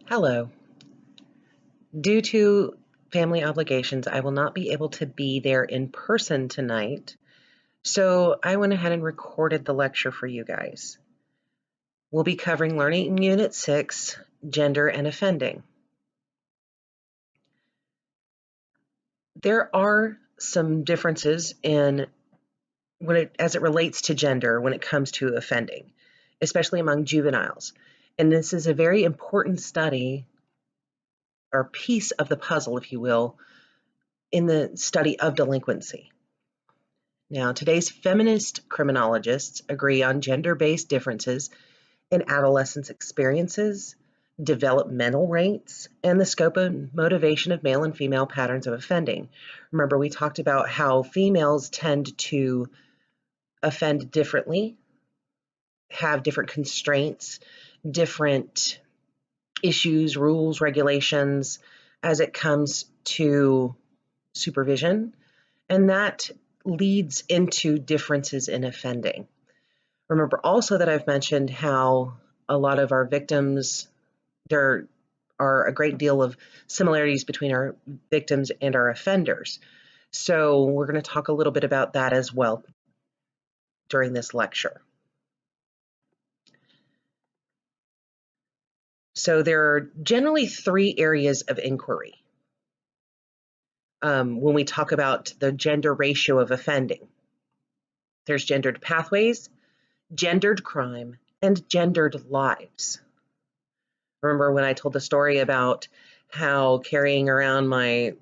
Hello. Due to family obligations, I will not be able to be there in person tonight. So I went ahead and recorded the lecture for you guys. We'll be covering Learning Unit 6, Gender and Offending. There are some differences in as it relates to gender when it comes to offending, especially among juveniles. And this is a very important study or piece of the puzzle, if you will, in the study of delinquency. Now, today's feminist criminologists agree on gender-based differences in adolescence experiences, developmental rates, and the scope and motivation of male and female patterns of offending. Remember, we talked about how females tend to offend differently, have different constraints, different issues, rules, regulations as it comes to supervision, and that leads into differences in offending. Remember also that I've mentioned how a lot of our victims, there are a great deal of similarities between our victims and our offenders. So we're going to talk a little bit about that as well during this lecture. So there are generally three areas of inquiry when we talk about the gender ratio of offending. There's gendered pathways, gendered crime, and gendered lives. Remember when I told the story about how carrying around my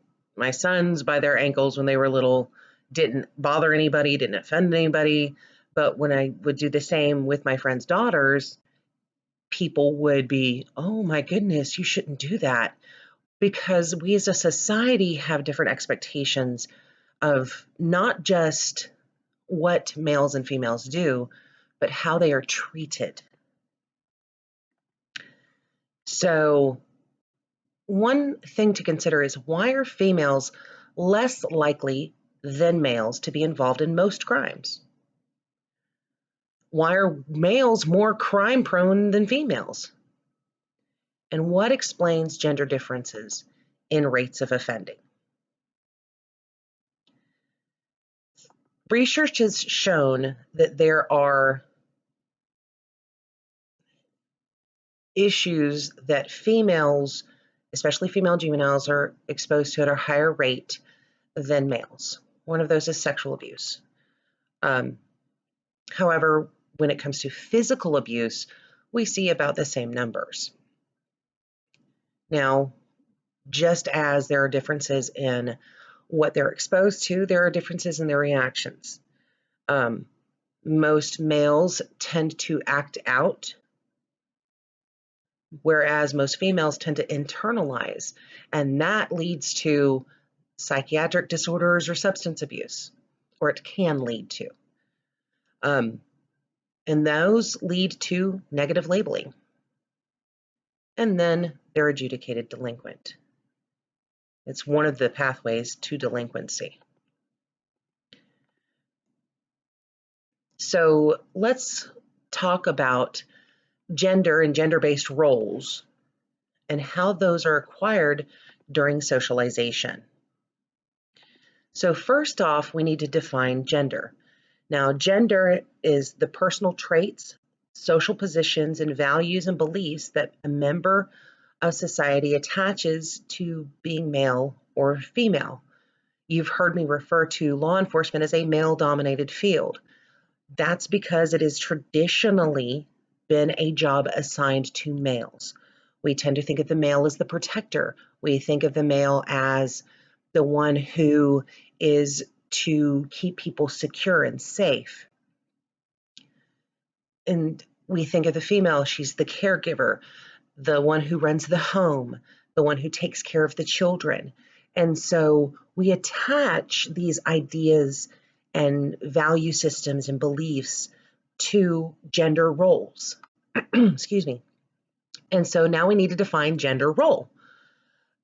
sons by their ankles when they were little didn't bother anybody, didn't offend anybody, but when I would do the same with my friends' daughters, people would be, oh my goodness, you shouldn't do that. Because we as a society have different expectations of not just what males and females do, but how they are treated. So one thing to consider is, why are females less likely than males to be involved in most crimes? Why are males more crime prone than females? And what explains gender differences in rates of offending? Research has shown that there are issues that females, especially female juveniles, are exposed to at a higher rate than males. One of those is sexual abuse. However, when it comes to physical abuse, we see about the same numbers. Now, just as there are differences in what they're exposed to, there are differences in their reactions. Most males tend to act out, whereas most females tend to internalize, and that leads to psychiatric disorders or substance abuse, or it can lead to. And those lead to negative labeling. And then they're adjudicated delinquent. It's one of the pathways to delinquency. So let's talk about gender and gender-based roles and how those are acquired during socialization. So first off, we need to define gender. Now, gender is the personal traits, social positions, and values and beliefs that a member of society attaches to being male or female. You've heard me refer to law enforcement as a male-dominated field. That's because it has traditionally been a job assigned to males. We tend to think of the male as the protector. We think of the male as the one who is to keep people secure and safe. And we think of the female, she's the caregiver, the one who runs the home, the one who takes care of the children. And so we attach these ideas and value systems and beliefs to gender roles. Excuse me. And so now we need to define gender role.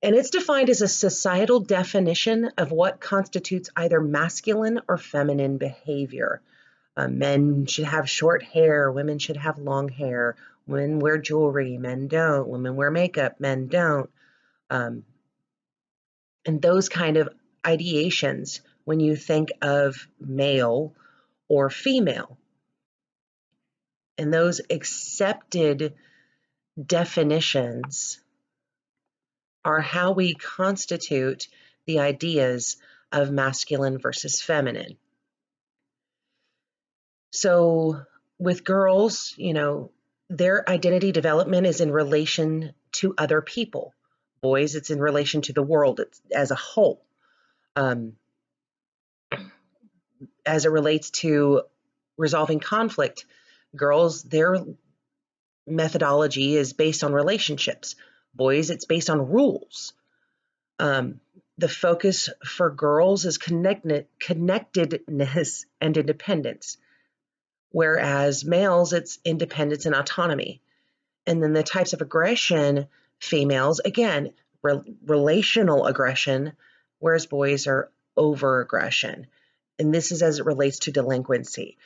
And it's defined as a societal definition of what constitutes either masculine or feminine behavior. Men should have short hair, women should have long hair, Women wear jewelry, men don't. Women wear makeup, men don't. Um, and those kind of ideations when you think of male or female. And those accepted definitions are how we constitute the ideas of masculine versus feminine. So with girls, their identity development is in relation to other people. Boys, it's in relation to the world as a whole. As it relates to resolving conflict, girls, their methodology is based on relationships. Boys, it's based on rules. The focus for girls is connectedness and independence, whereas males, it's independence and autonomy. And then the types of aggression, females, again, relational aggression, whereas boys are over aggression. And this is as it relates to delinquency.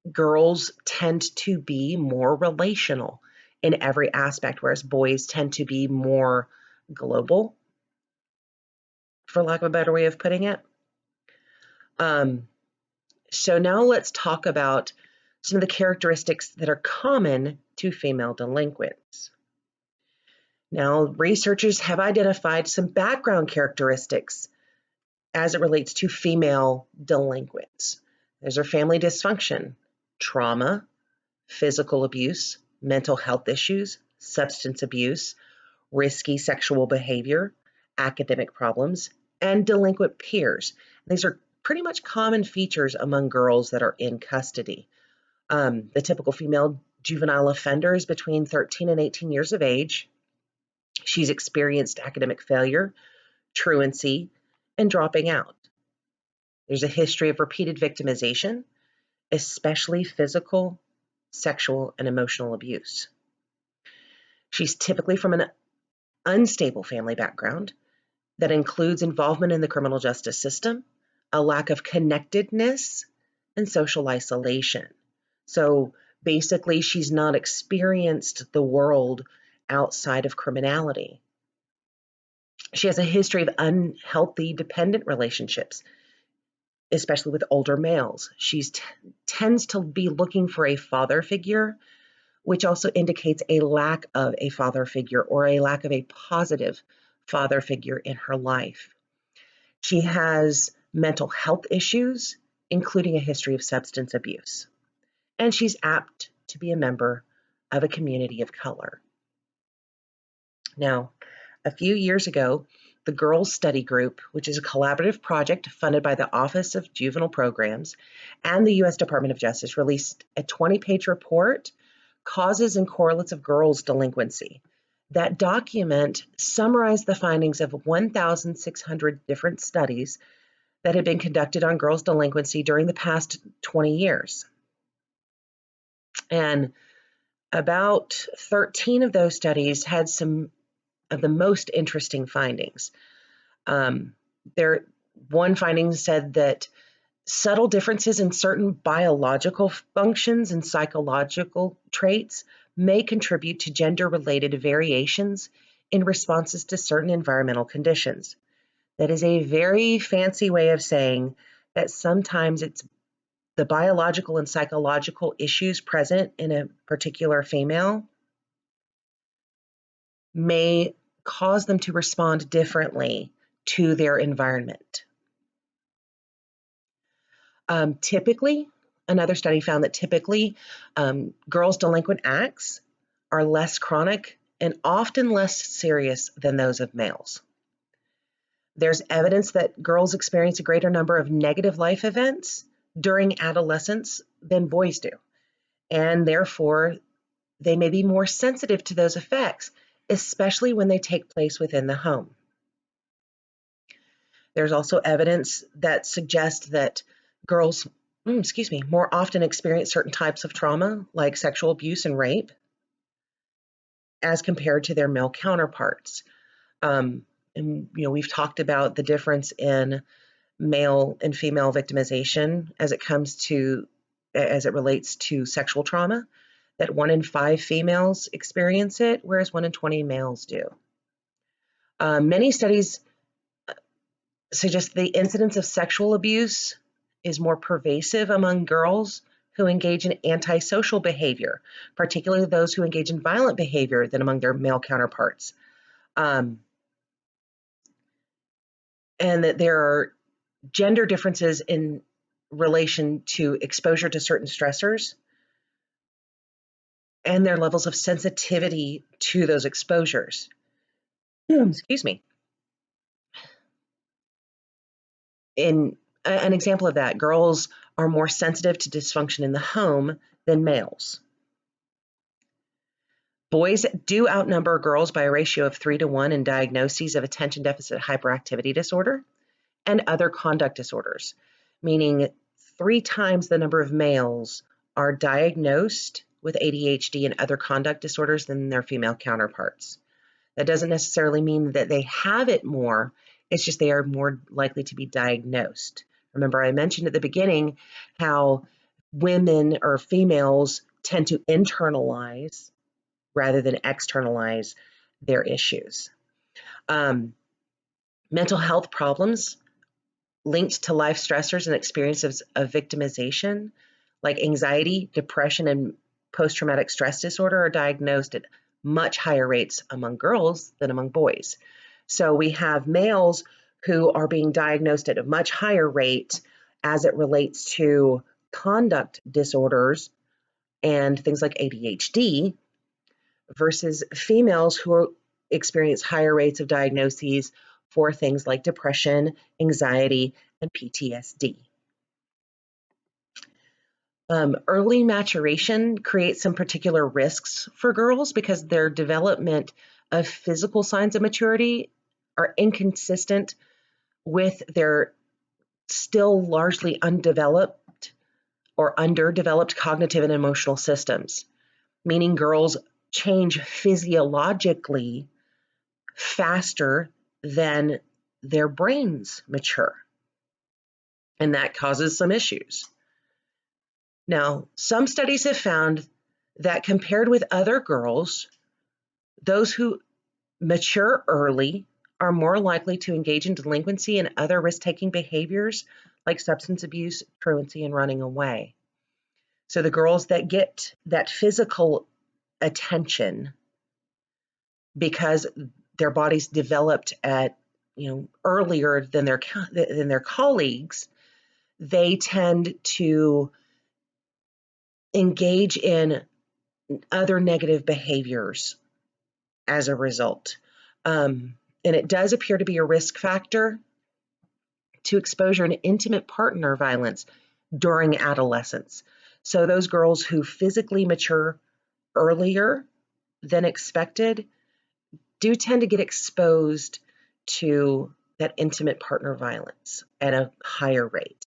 Girls tend to be more relational in every aspect, whereas boys tend to be more global, for lack of a better way of putting it. So now let's talk about some of the characteristics that are common to female delinquents. Now, researchers have identified some background characteristics as it relates to female delinquents. There's our family dysfunction, trauma, physical abuse, mental health issues, substance abuse, risky sexual behavior, academic problems, and delinquent peers. These are pretty much common features among girls that are in custody. The typical female juvenile offender is between 13 and 18 years of age. She's experienced academic failure, truancy, and dropping out. There's a history of repeated victimization, especially physical, sexual, and emotional abuse. She's typically from an unstable family background that includes involvement in the criminal justice system, a lack of connectedness, and social isolation. So basically, she's not experienced the world outside of criminality. She has a history of unhealthy dependent relationships, especially with older males. She tends to be looking for a father figure, which also indicates a lack of a father figure or a lack of a positive father figure in her life. She has mental health issues, including a history of substance abuse. And she's apt to be a member of a community of color. Now, a few years ago, the Girls Study Group, which is a collaborative project funded by the Office of Juvenile Programs and the U.S. Department of Justice, released a 20-page report, Causes and Correlates of Girls Delinquency. That document summarized the findings of 1,600 different studies that had been conducted on girls' delinquency during the past 20 years. And about 13 of those studies had some of the most interesting findings. One finding said that subtle differences in certain biological functions and psychological traits may contribute to gender-related variations in responses to certain environmental conditions. That is a very fancy way of saying that sometimes it's the biological and psychological issues present in a particular female may cause them to respond differently to their environment. Another study found that typically girls' delinquent acts are less chronic and often less serious than those of males. There's evidence that girls experience a greater number of negative life events during adolescence than boys do, and therefore they may be more sensitive to those effects, especially when they take place within the home. There's also evidence that suggests that girls, more often experience certain types of trauma, like sexual abuse and rape, as compared to their male counterparts. And we've talked about the difference in male and female victimization as it comes to as it relates to sexual trauma, that 1 in 5 females experience it, whereas 1 in 20 males do. Many studies suggest the incidence of sexual abuse is more pervasive among girls who engage in antisocial behavior, particularly those who engage in violent behavior, than among their male counterparts. And that there are gender differences in relation to exposure to certain stressors and their levels of sensitivity to those exposures. Excuse me. In an example of that, girls are more sensitive to dysfunction in the home than males. Boys do outnumber girls by a ratio of 3 to 1 in diagnoses of attention deficit hyperactivity disorder and other conduct disorders, meaning 3 times the number of males are diagnosed with ADHD and other conduct disorders than their female counterparts. That doesn't necessarily mean that they have it more, it's just they are more likely to be diagnosed. Remember, I mentioned at the beginning how women or females tend to internalize rather than externalize their issues. Mental health problems linked to life stressors and experiences of victimization, like anxiety, depression, and post-traumatic stress disorder, are diagnosed at much higher rates among girls than among boys. So we have males who are being diagnosed at a much higher rate as it relates to conduct disorders and things like ADHD, versus females who experience higher rates of diagnoses for things like depression, anxiety, and PTSD. Early maturation creates some particular risks for girls because their development of physical signs of maturity are inconsistent with their still largely undeveloped or underdeveloped cognitive and emotional systems, meaning girls change physiologically faster than their brains mature. And that causes some issues. Now, some studies have found that compared with other girls, those who mature early are more likely to engage in delinquency and other risk-taking behaviors like substance abuse, truancy, and running away. So the girls that get that physical attention because their bodies developed at earlier than their colleagues, they tend to engage in other negative behaviors as a result. And it does appear to be a risk factor to exposure and intimate partner violence during adolescence. So those girls who physically mature earlier than expected do tend to get exposed to that intimate partner violence at a higher rate.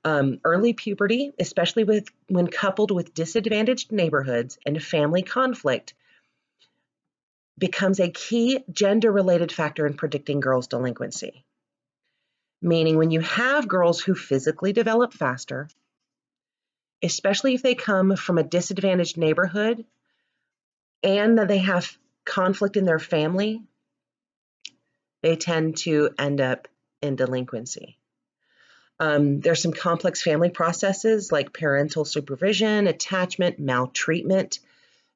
Early puberty, especially when coupled with disadvantaged neighborhoods and family conflict, becomes a key gender-related factor in predicting girls' delinquency. Meaning when you have girls who physically develop faster, especially if they come from a disadvantaged neighborhood and that they have conflict in their family, they tend to end up in delinquency. There's some complex family processes like parental supervision, attachment, maltreatment,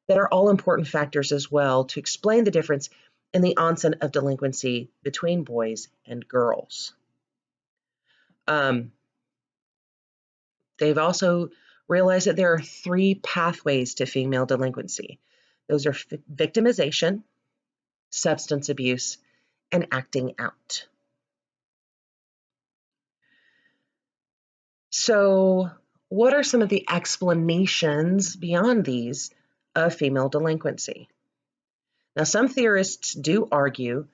that are all important factors as well to explain the difference in the onset of delinquency between boys and girls. They've also realized that there are 3 pathways to female delinquency. Those are victimization, substance abuse, and acting out. So, what are some of the explanations beyond these of female delinquency? Now, some theorists do argue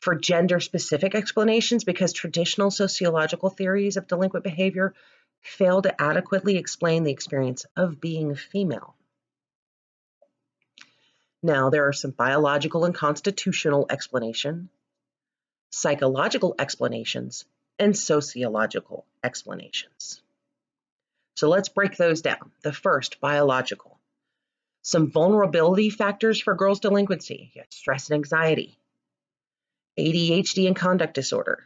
for gender-specific explanations because traditional sociological theories of delinquent behavior fail to adequately explain the experience of being female. Now, there are some biological and constitutional explanations, psychological explanations, and sociological explanations. So let's break those down. The first, biological. Some vulnerability factors for girls' delinquency: stress and anxiety, ADHD and conduct disorder,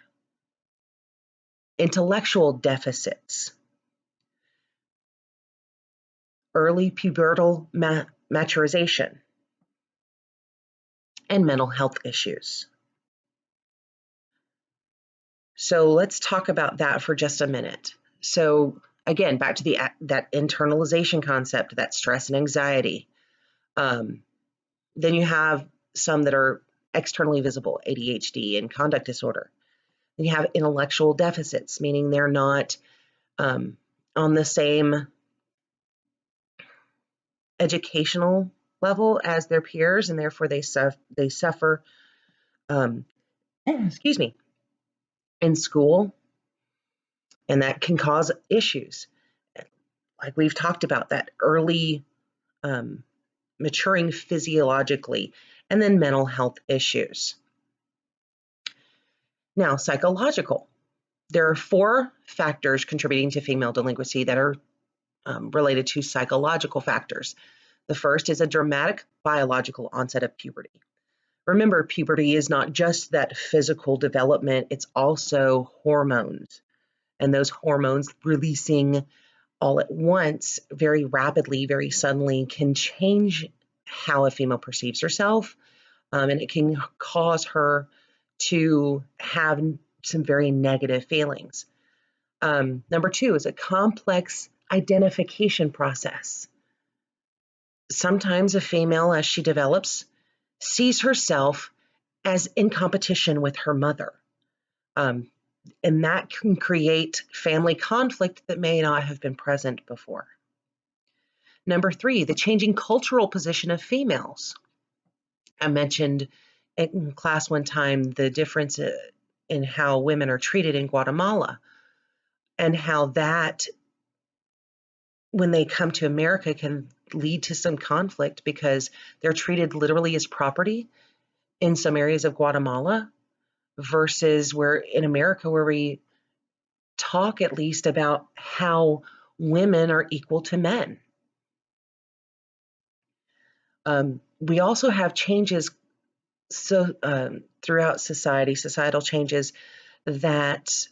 intellectual deficits, early pubertal maturation, and mental health issues. So let's talk about that for just a minute. So again, back to that internalization concept, that stress and anxiety. Then you have some that are externally visible, ADHD and conduct disorder. Then you have intellectual deficits, meaning they're not on the same educational level as their peers, and therefore they suffer excuse me, in school, and that can cause issues. Like we've talked about, that early maturing physiologically, and then mental health issues. Now, psychological. There are 4 factors contributing to female delinquency that are related to psychological factors. The first is a dramatic biological onset of puberty. Remember, puberty is not just that physical development, it's also hormones. And those hormones releasing all at once, very rapidly, very suddenly, can change how a female perceives herself, and it can cause her to have some very negative feelings. Number 2 is a complex identification process. Sometimes a female, as she develops, sees herself as in competition with her mother. And that can create family conflict that may not have been present before. Number 3, the changing cultural position of females. I mentioned in class one time the difference in how women are treated in Guatemala, and how that, when they come to America, can lead to some conflict because they're treated literally as property in some areas of Guatemala, versus where in America, where we talk at least about how women are equal to men. We also have changes throughout society, societal changes that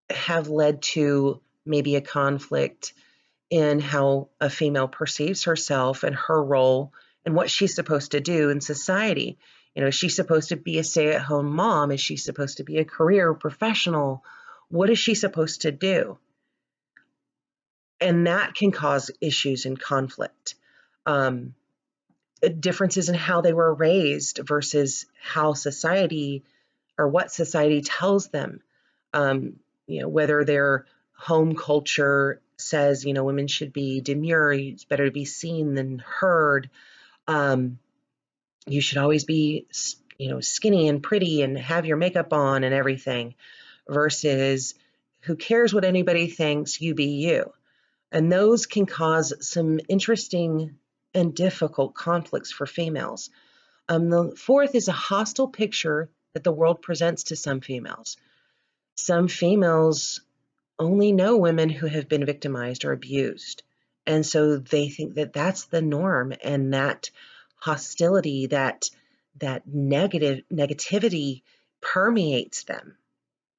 have led to maybe a conflict in how a female perceives herself and her role and what she's supposed to do in society. Is she supposed to be a stay-at-home mom? Is she supposed to be a career professional? What is she supposed to do? And that can cause issues and conflict. Differences in how they were raised versus how society, or what society tells them. Whether their home culture says, women should be demure, it's better to be seen than heard. You should always be, skinny and pretty and have your makeup on and everything, versus who cares what anybody thinks, you be you. And those can cause some interesting and difficult conflicts for females. The 4th is a hostile picture that the world presents to some females. Some females only know women who have been victimized or abused. And so they think that that's the norm, and that hostility, that negativity permeates them,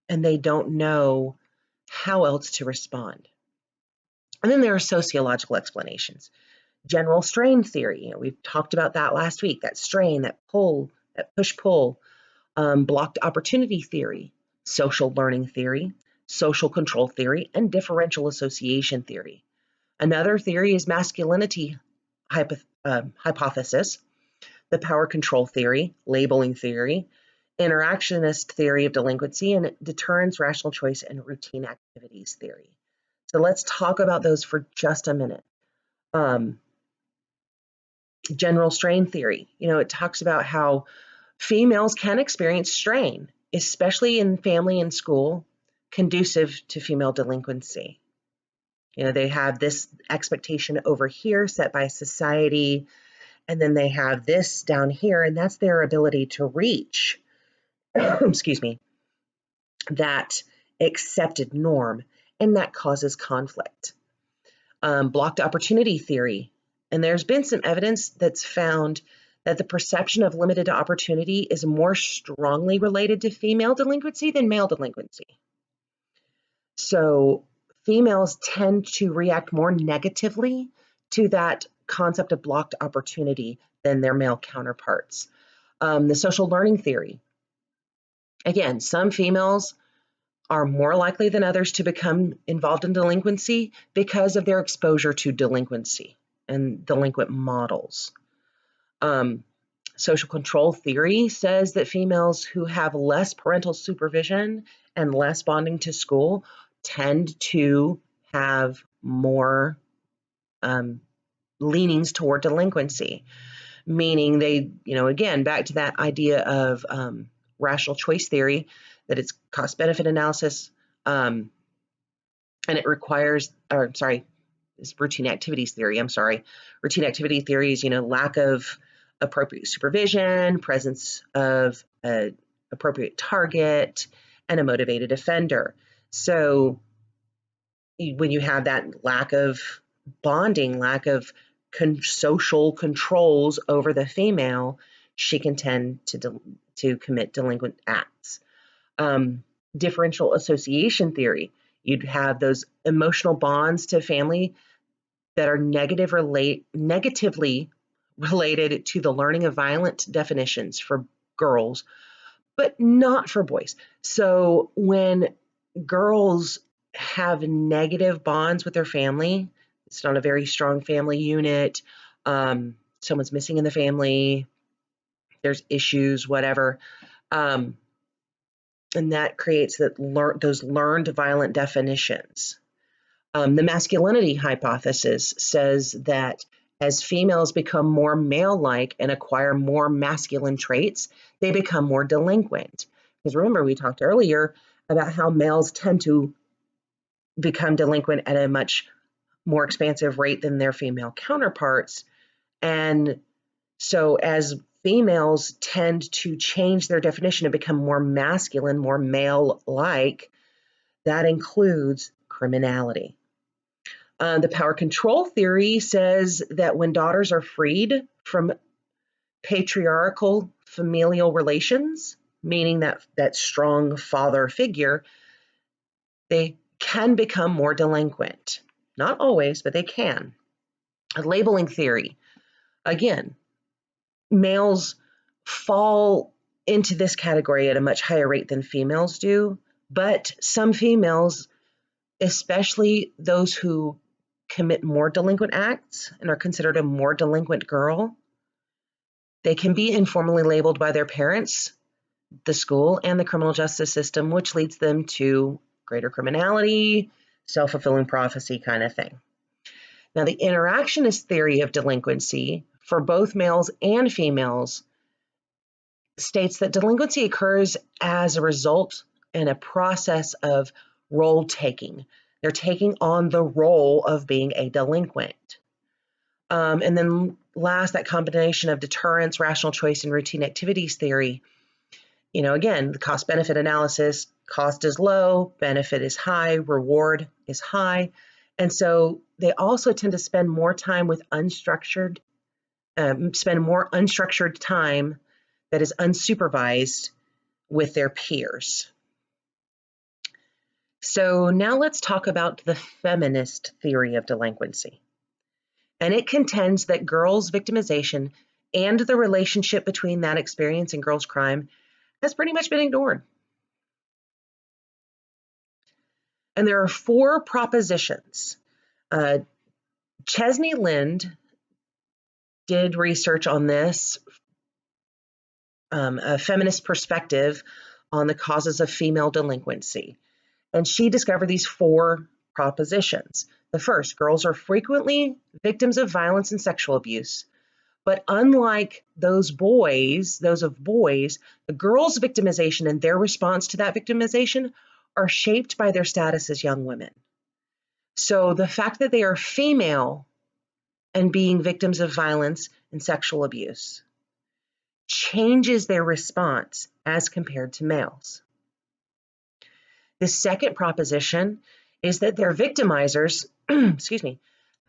and they don't know how else to respond. And then there are sociological explanations. General strain theory, we've talked about that last week, that strain, that pull, that push-pull. Blocked opportunity theory, social learning theory, social control theory, and differential association theory. Another theory is masculinity hypothesis, the power control theory, labeling theory, interactionist theory of delinquency, and deterrence, rational choice, and routine activities theory. So let's talk about those for just a minute. General strain theory, it talks about how females can experience strain, especially in family and school, conducive to female delinquency. They have this expectation over here set by society, and then they have this down here, and that's their ability to reach, excuse me, that accepted norm, and that causes conflict. Blocked opportunity theory. And there's been some evidence that's found that the perception of limited opportunity is more strongly related to female delinquency than male delinquency. So females tend to react more negatively to that concept of blocked opportunity than their male counterparts. The social learning theory. Again, some females are more likely than others to become involved in delinquency because of their exposure to delinquency and delinquent models. Social control theory says that females who have less parental supervision and less bonding to school tend to have more leanings toward delinquency, meaning they, again, back to that idea of rational choice theory, that it's cost benefit analysis, and it requires, or sorry, it's routine activities theory. Routine activity theory is, lack of appropriate supervision, presence of an appropriate target, and a motivated offender. So when you have that lack of bonding, lack of social controls over the female, she can tend to commit delinquent acts. Differential association theory. You'd have those emotional bonds to family that are negatively related to the learning of violent definitions for girls, but not for boys. So when girls have negative bonds with their family, it's not a very strong family unit, someone's missing in the family, there's issues, whatever, and that creates those learned violent definitions. The masculinity hypothesis says that as females become more male-like and acquire more masculine traits, they become more delinquent. Because remember, we talked earlier about how males tend to become delinquent at a much more expansive rate than their female counterparts. And so as females tend to change their definition and become more masculine, more male-like, that includes criminality. The power control theory says that when daughters are freed from patriarchal familial relations, meaning that strong father figure, they can become more delinquent. Not always, but they can. A labeling theory. Again, males fall into this category at a much higher rate than females do, but some females, especially those who commit more delinquent acts and are considered a more delinquent girl, they can be informally labeled by their parents, the school, and the criminal justice system, which leads them to greater criminality, self-fulfilling prophecy kind of thing. Now, the interactionist theory of delinquency for both males and females states that delinquency occurs as a result in a process of role taking. They're taking on the role of being a delinquent. And then last, that combination of deterrence, rational choice, and routine activities theory. Again, the cost benefit analysis, cost is low, benefit is high, reward is high. And so they also tend to spend more time with unstructured time that is unsupervised with their peers. So now let's talk about the feminist theory of delinquency. And it contends that girls' victimization and the relationship between that experience and girls' crime has pretty much been ignored. And there are 4 propositions. Chesney Lind did research on this, a feminist perspective on the causes of female delinquency. And she discovered these 4 propositions. The first, girls are frequently victims of violence and sexual abuse. But unlike those of boys, the girls' victimization and their response to that victimization are shaped by their status as young women. So the fact that they are female and being victims of violence and sexual abuse changes their response as compared to males. The second proposition is that their victimizers,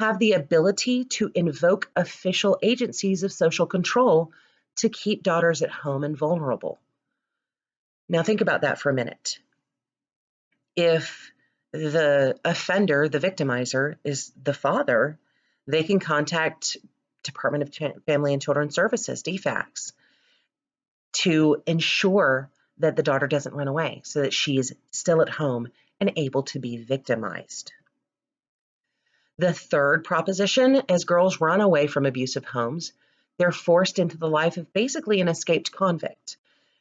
have the ability to invoke official agencies of social control to keep daughters at home and vulnerable. Now think about that for a minute. If the offender, the victimizer, is the father, they can contact Department of Family and Children Services, DFACS, to ensure that the daughter doesn't run away so that she is still at home and able to be victimized. The third proposition, as girls run away from abusive homes, they're forced into the life of basically an escaped convict.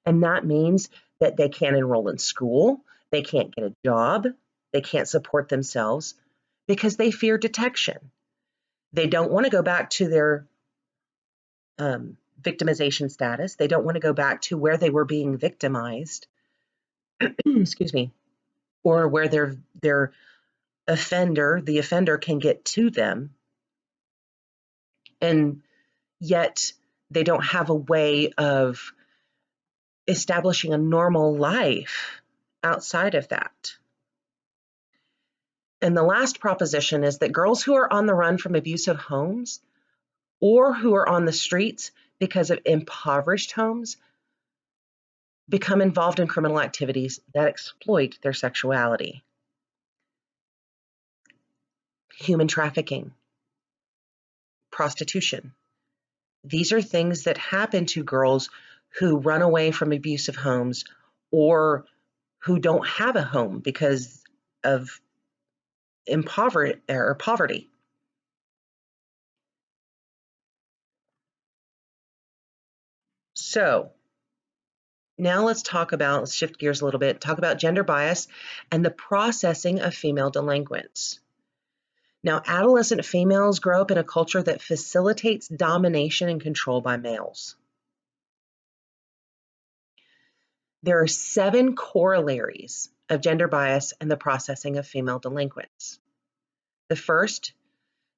And that means that they can't enroll in school, they can't get a job, they can't support themselves because they fear detection. They don't want to go back to their victimization status. They don't want to go back to where they were being victimized, excuse me, or where the offender can get to them. And yet they don't have a way of establishing a normal life outside of that. And the last proposition is that girls who are on the run from abusive homes or who are on the streets because of impoverished homes become involved in criminal activities that exploit their sexuality. Human trafficking, prostitution. These are things that happen to girls who run away from abusive homes or who don't have a home because of poverty. So now let's shift gears a little bit, talk about gender bias and the processing of female delinquents. Now, adolescent females grow up in a culture that facilitates domination and control by males. There are 7 corollaries of gender bias and the processing of female delinquents. The first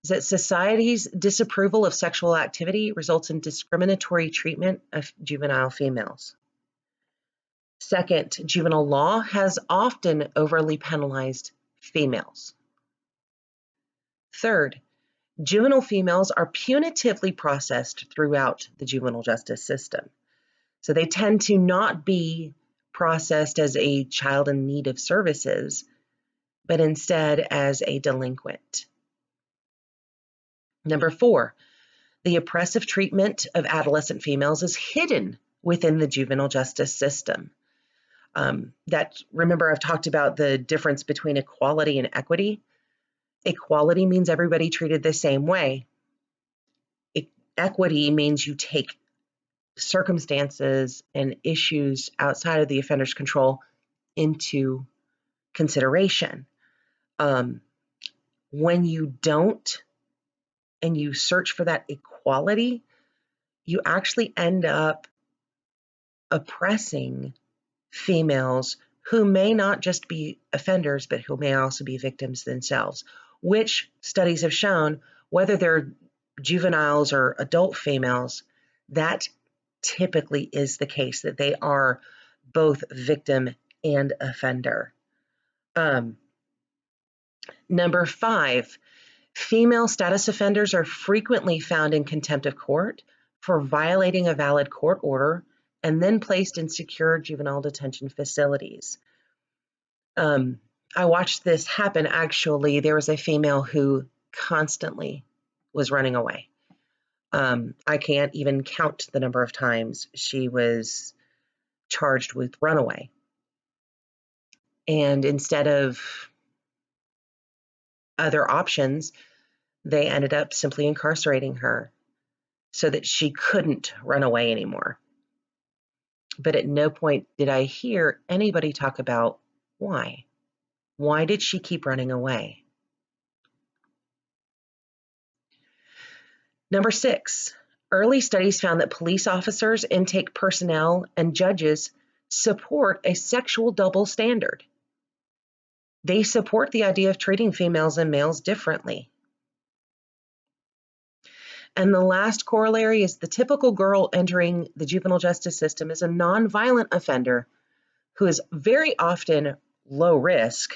is that society's disapproval of sexual activity results in discriminatory treatment of juvenile females. Second, juvenile law has often overly penalized females. Third, juvenile females are punitively processed throughout the juvenile justice system. So they tend to not be processed as a child in need of services, but instead as a delinquent. Number 4, the oppressive treatment of adolescent females is hidden within the juvenile justice system. Remember, I've talked about the difference between equality and equity. Equality means everybody treated the same way. Equity means you take circumstances and issues outside of the offender's control into consideration. When you don't and you search for that equality, you actually end up oppressing females who may not just be offenders, but who may also be victims themselves, which studies have shown, whether they're juveniles or adult females, that typically is the case, that they are both victim and offender. Number 5, female status offenders are frequently found in contempt of court for violating a valid court order and then placed in secure juvenile detention facilities. I watched this happen, actually. There was a female who constantly was running away. I can't even count the number of times she was charged with runaway. And instead of other options, they ended up simply incarcerating her so that she couldn't run away anymore. But at no point did I hear anybody talk about why. Why did she keep running away? Number 6, early studies found that police officers, intake personnel, and judges support a sexual double standard. They support the idea of treating females and males differently. And the last corollary is the typical girl entering the juvenile justice system is a nonviolent offender who is very often low risk,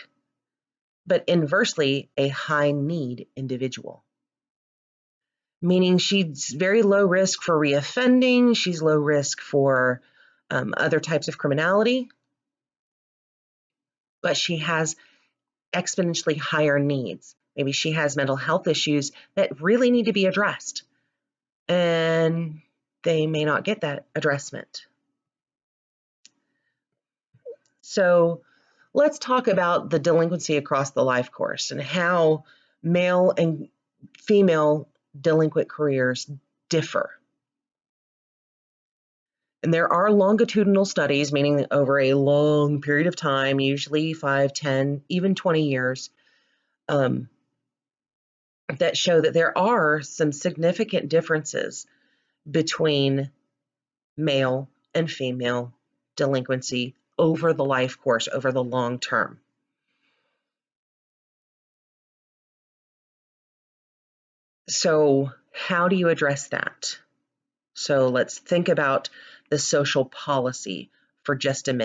but inversely a high need individual. meaning she's very low risk for reoffending, she's low risk for other types of criminality, but she has exponentially higher needs. Maybe she has mental health issues that really need to be addressed, and they may not get that addressment. So let's talk about the delinquency across the life course and how male and female delinquent careers differ. And there are longitudinal studies, meaning over a long period of time, usually 5, 10, even 20 years, that show that there are some significant differences between male and female delinquency over the life course, over the long term. So how do you address that? So let's think about the social policy for just a minute.